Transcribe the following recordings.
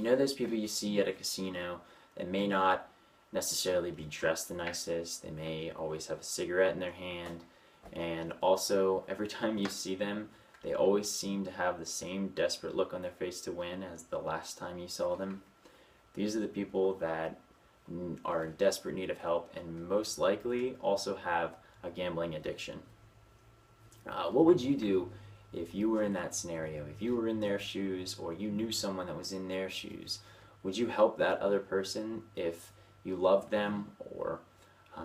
know those people you see at a casino that may not necessarily be dressed the nicest, they may always have a cigarette in their hand, and also every time you see them, they always seem to have the same desperate look on their face to win as the last time you saw them. These are the people that are in desperate need of help and most likely also have a gambling addiction. What would you do if you were in that scenario? If you were in their shoes or you knew someone that was in their shoes, would you help that other person if you loved them or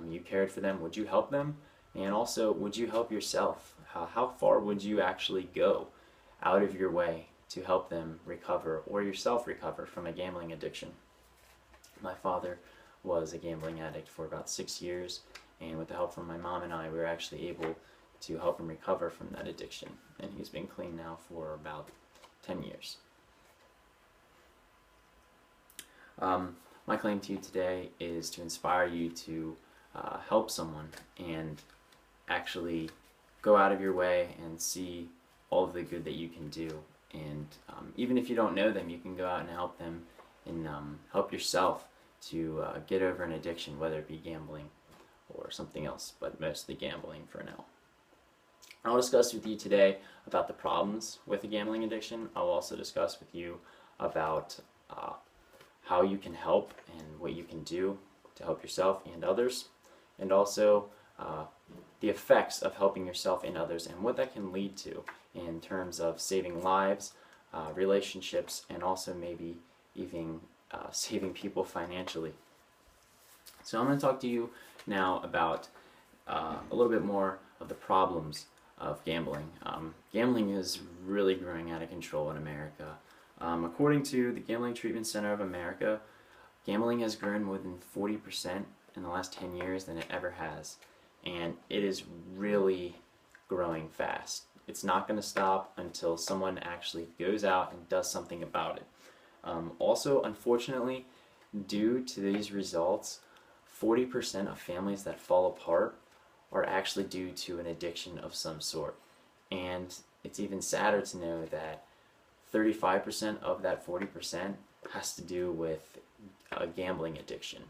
you cared for them? Would you help them? And also, would you help yourself? How far would you actually go out of your way to help them recover or yourself recover from a gambling addiction? My father was a gambling addict for about 6 years, and with the help from my mom and I, we were actually able to help him recover from that addiction, and he's been clean now for about 10 years. My claim to you today is to inspire you to help someone and actually go out of your way and see all of the good that you can do. And even if you don't know them, you can go out and help them and help yourself to get over an addiction, whether it be gambling or something else, but mostly gambling for now. I'll discuss with you today about the problems with a gambling addiction. I'll also discuss with you about how you can help and what you can do to help yourself and others, and also the effects of helping yourself and others and what that can lead to in terms of saving lives, relationships, and also maybe even saving people financially. So I'm going to talk to you now about a little bit more of the problems of gambling. Gambling is really growing out of control in America. According to the Gambling Treatment Center of America, gambling has grown more than 40% in the last 10 years than it ever has. And it is really growing fast. It's not going to stop until someone actually goes out and does something about it. Also, unfortunately, due to these results, 40% of families that fall apart are actually due to an addiction of some sort. And it's even sadder to know that 35% of that 40% has to do with a gambling addiction.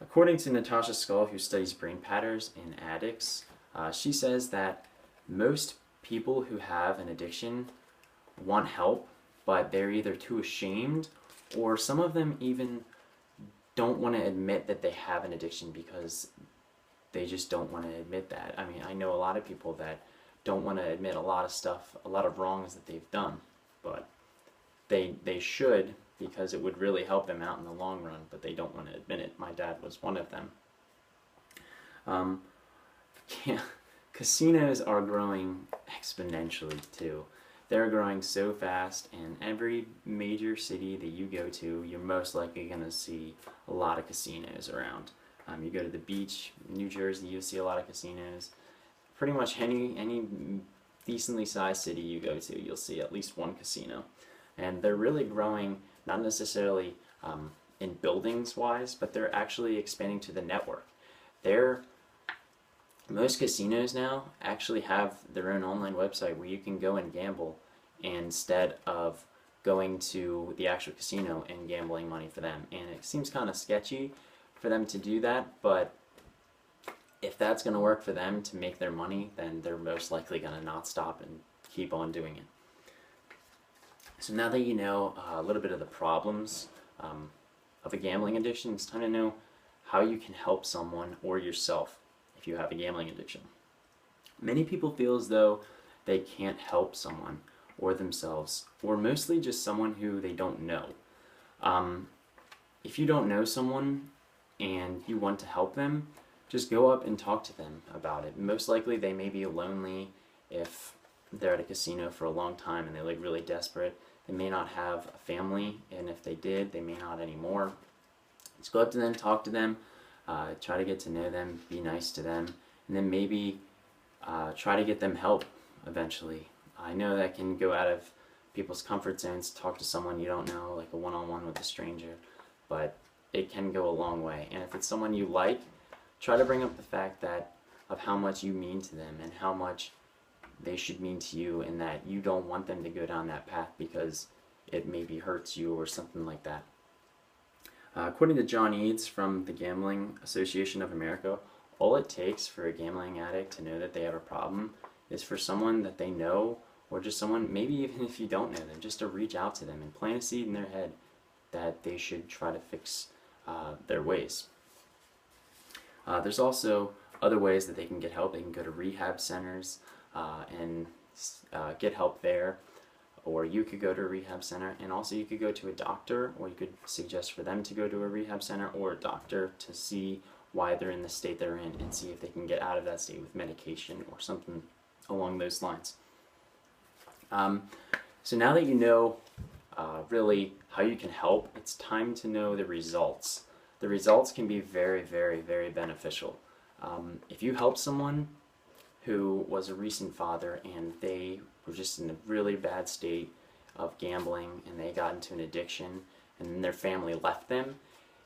According to Natasha Scull, who studies brain patterns in addicts, she says that most people who have an addiction want help, but they're either too ashamed or some of them even don't want to admit that they have an addiction because they just don't want to admit that. I mean, I know a lot of people that don't want to admit a lot of stuff, a lot of wrongs that they've done, but they should, because it would really help them out in the long run, but they don't want to admit it. My dad was one of them. Casinos are growing exponentially too. They're growing so fast, and every major city that you go to, you're most likely going to see a lot of casinos around. You go to the beach, New Jersey, you'll see a lot of casinos. Pretty much any decently sized city you go to, you'll see at least one casino. And they're really growing, not necessarily in buildings wise, but they're actually expanding to the network. Most casinos now actually have their own online website where you can go and gamble instead of going to the actual casino and gambling money for them. And it seems kind of sketchy for them to do that, but if that's going to work for them to make their money, then they're most likely going to not stop and keep on doing it. So now that you know a little bit of the problems of a gambling addiction, it's time to know how you can help someone or yourself if you have a gambling addiction. Many people feel as though they can't help someone or themselves, or mostly just someone who they don't know. If you don't know someone and you want to help them, just go up and talk to them about it. Most likely they may be lonely if they're at a casino for a long time and they're like really desperate. They may not have a family, and if they did, they may not anymore. Just go up to them, talk to them, try to get to know them, be nice to them, and then maybe try to get them help eventually. I know that can go out of people's comfort zones to talk to someone you don't know, like a one-on-one with a stranger, but it can go a long way. And if it's someone you like, try to bring up the fact of how much you mean to them and how much they should mean to you, and that you don't want them to go down that path because it maybe hurts you or something like that. According to John Eads from the Gambling Association of America, all it takes for a gambling addict to know that they have a problem is for someone that they know, or just someone, maybe even if you don't know them, just to reach out to them and plant a seed in their head that they should try to fix their ways. There's also other ways that they can get help. They can go to rehab centers and get help there, or you could go to a rehab center, and also you could go to a doctor, or you could suggest for them to go to a rehab center or a doctor to see why they're in the state they're in and see if they can get out of that state with medication or something along those lines. So now that you know really how you can help, it's time to know the results. The results can be very, very, very beneficial. If you help someone who was a recent father and they were just in a really bad state of gambling and they got into an addiction and then their family left them,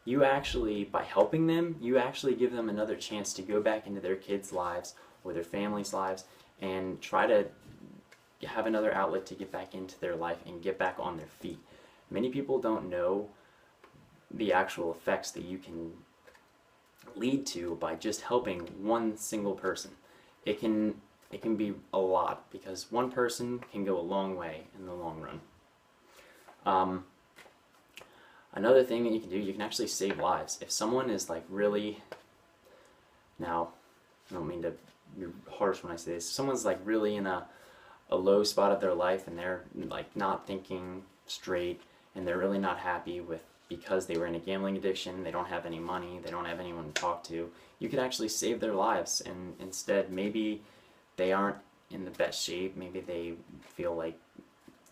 you actually, by helping them, you actually give them another chance to go back into their kids' lives or their families' lives and try to have another outlet to get back into their life and get back on their feet. Many people don't know the actual effects that you can lead to by just helping one single person. It can be a lot, because one person can go a long way in the long run. Another thing that you can do, you can actually save lives. If someone is like really, now I don't mean to be harsh when I say this, if someone's like really in a low spot of their life and they're like not thinking straight and they're really not happy with, because they were in a gambling addiction, they don't have any money, they don't have anyone to talk to, you could actually save their lives. And instead, maybe they aren't in the best shape, maybe they feel like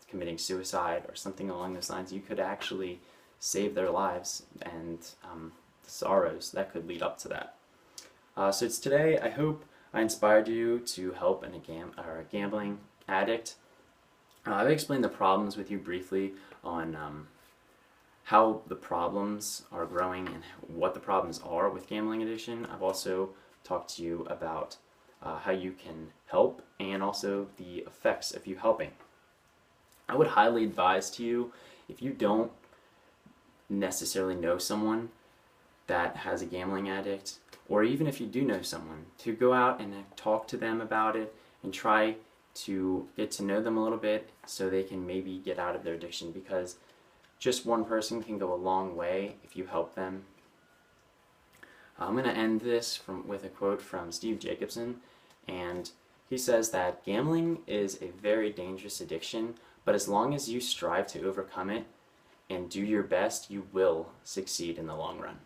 committing suicide or something along those lines. You could actually save their lives, and the sorrows that could lead up to that. So it's today, I hope I inspired you to help a gambling addict. I've explained the problems with you briefly on how the problems are growing and what the problems are with gambling addiction. I've also talked to you about how you can help and also the effects of you helping. I would highly advise to you, if you don't necessarily know someone that has a gambling addict, or even if you do know someone, to go out and talk to them about it and try to get to know them a little bit so they can maybe get out of their addiction, because just one person can go a long way if you help them. I'm going to end this with a quote from Steve Jacobson, and he says that gambling is a very dangerous addiction, but as long as you strive to overcome it and do your best, you will succeed in the long run.